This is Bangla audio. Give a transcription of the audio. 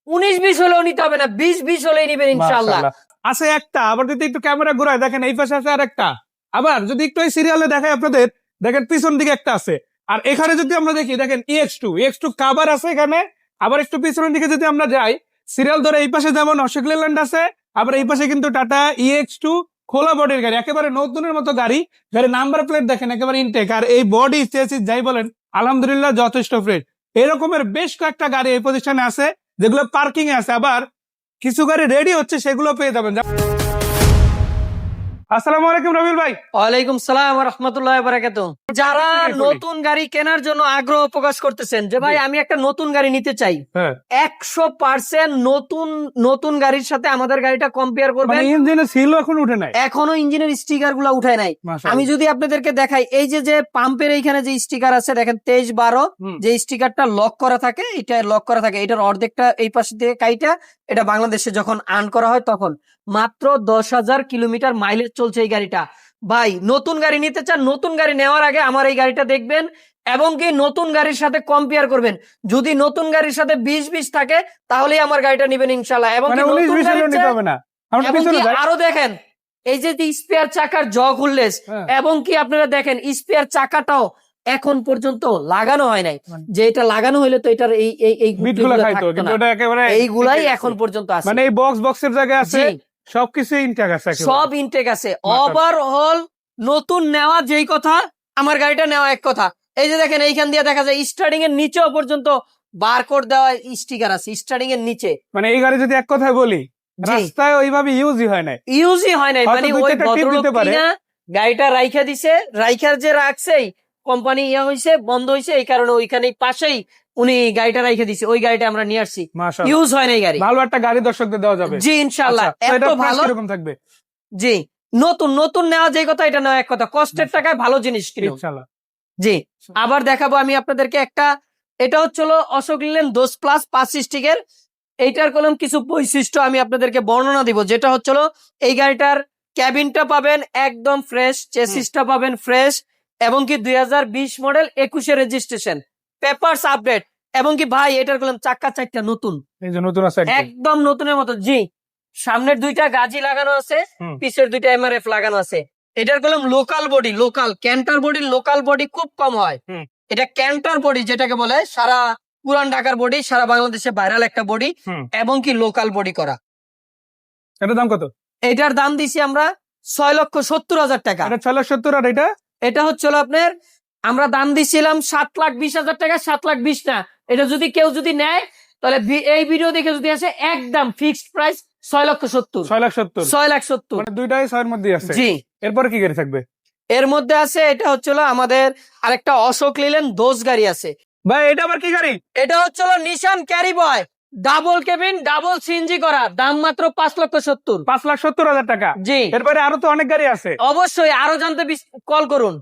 19-20 হলেও নিতে হবে না, 20-20 হলেই নিবেন ইনশাআল্লাহ। আছে একটা, আবার যদি একটু ক্যামেরা ঘুরায় দেখেন এই পাশে আছে আর একটা, আবার যদি একটু এই সিরিয়ালে দেখায় আপনাদের, দেখেন পিছন দিকে একটা আছে। আর এখানে যদি আমরা দেখি দেখেন EX2 কাভার আছে এখানে। আবার একটু পিছনের দিকে যদি আমরা যাই, সিরিয়াল ধরে এই পাশে যেমন অশোক লেল্যান্ড আছে, আবার এই পাশে কিন্তু টাটা EX2 খোলা বডির গাড়ি, একেবারে নতুনের মতো গাড়ি। গাড়ির নাম্বার প্লেট দেখেন একেবারে ইনটেক, আর এই বডি চেসিস যাই বলেন আলহামদুলিল্লাহ যথেষ্ট ফ্রেশ। এরকমের বেশ কয়েকটা গাড়ি এই প্রতিষ্ঠানে আছে যেগুলো পার্কিং এ আছে, আবার কিছু গাড়ি রেডি হচ্ছে, সেগুলো পেয়ে যাবেন। আসসালামু আলাইকুম রবিউল ভাই। ওয়ালাইকুম সালাম ওয়া রাহমাতুল্লাহি ওয়া বারাকাতুহু। যারা নতুন গাড়ি কেনার জন্য আগ্রহ প্রকাশ করতেছেন যে ভাই আমি একটা নতুন গাড়ি নিতে চাই, 100% নতুন গাড়ির সাথে আমাদের গাড়িটা কম্পেয়ার করবেন। ইঞ্জিনের সিল এখন উঠে নাই, এখনো ইঞ্জিনের স্টিকার গুলা উঠায় নাই। আমি যদি আপনাদেরকে দেখাই, এই যে পাম্পের এইখানে যে স্টিকার আছে দেখেন 23-12, যে স্টিকারটা লক করা থাকে, এটা লক করা থাকে, এটার অর্ধেকটা এই পাশে থেকে কাইটা এটা বাংলাদেশে যখন আর্ন করা হয় তখন মাত্র 10,000 কিলোমিটার মাইলেজ চলছে এই গাড়িটা। ভাই নতুন গাড়ি নিতে চান, নতুন গাড়ি নেওয়ার আগে আমার এই গাড়িটা দেখবেন এবং কি নতুন গাড়ির সাথে কম্পেয়ার করবেন। যদি নতুন গাড়ির সাথে 20-20 থাকে তাহলেই আমার গাড়িটা নিবেন ইনশাআল্লাহ। এবং আরো দেখেন এই যে স্পেয়ার চাকার জগ হুললেস, এবং কি আপনারা দেখেন স্পেয়ার চাকাটাও এখন পর্যন্ত লাগানো হয় নাই। যে এটা লাগানো হইলে তো এটার এইগুলাই এখন পর্যন্ত আছে, মানে এই বক্সের জায়গায় আছে, সবকিছু ইনটেক আছে, সব ইনটেক আছে। ওভারঅল নতুন নেওয়া যেই কথা, আমার গাড়িটা নেওয়া এক কথা। এই যে দেখেন এইখান দিয়ে দেখা যায় স্টার্টিং এর নিচেও পর্যন্ত বারকোড দেওয়া স্টিকার আছে স্টার্টিং এর নিচে। মানে এই গাড়ি যদি এক কথায় বলি, রাস্তায় ওইভাবে ইউজই হয় নাই, মানে ওই ভদ্রলোক কিনা গাড়িটা রাইখা দিছে, রাইখার যে রাখছেই কোম্পানি হইছে বন্ধ হইছে, এই কারণে ওইখানে পাশেই উনি গাড়িটা রাইখা দিছে, ওই গাড়িটা আমরা নিয়ে আসছি, ইউজ হয় নাই গাড়ি। ভালো একটা গাড়ি দর্শকদের দেওয়া যাবে। জি ইনশাআল্লাহ। এত ভালো এরকম থাকবে। জি নতুন নেওয়া যে কথা, এটা নেওয়া এক কথা, কষ্টের টাকায় ভালো জিনিস কিনুন ইনশাআল্লাহ। জি আবার দেখাবো আমি আপনাদেরকে একটা, এটা হচ্ছিল অশোক লেল্যান্ড 10+ 5 স্টিকের। এইটার কলম কিছু বৈশিষ্ট্য আমি আপনাদেরকে বর্ণনা দিব, যেটা হচ্ছিল এই গাড়িটার ক্যাবিনটা পাবেন একদম ফ্রেশ, চেসিসটা পাবেন ফ্রেশ, এবং কি 2020 মডেল 21 রেজিস্ট্রেশন, পেপারস আপডেট, এবং কি ভাই এটার কলম চাকা 4টা নতুন, এই যে নতুন আছে একদম নতুনের মতো। জি সামনের 2টা গাজি লাগানো আছে, পিছের 2টা MRF লাগানো আছে। এটার কলম local body, local Canter body, local body খুব কম হয়। এটা ক্যান্টার বডি যেটাকে বলে, সারা পুরান ঢাকার বডি, সারা বাংলাদেশে ভাইরাল একটা বডি, এবং কি লোকাল বডি করা। এটার দাম কত? এটার দাম দিছি আমরা 6,70,000 টাকা। এটা 6,70,000, আর এটা হচ্ছিল আপনার, আমরা দাম দিছিলাম 7,20,000 টাকা, 7,20,000 না। এটা যদি কেউ যদি নেয় তাহলে এই ভিডিও দেখে যদি আসে একদম ফিক্সড প্রাইস 6,70,000। মানে দুইটাই 6 এর মধ্যে আছে। জি এরপর কি গাড়ি থাকবে? এর মধ্যে আছে, এটা হচ্ছিল আমাদের আরেকটা অশোক লেল্যান্ড 10 গাড়ি আছে। ভাই এটা আবার কি গাড়ি? এটা হচ্ছিল নিশান ক্যারিবয়, ডাবল কেবিন, ডাবল সিএনজি করা, দাম মাত্র 5,70,000 5,70,000 টাকা। জি এরপরে আরো তো অনেক গাড়ি আছে, অবশ্যই আরো জানতে কল করুন।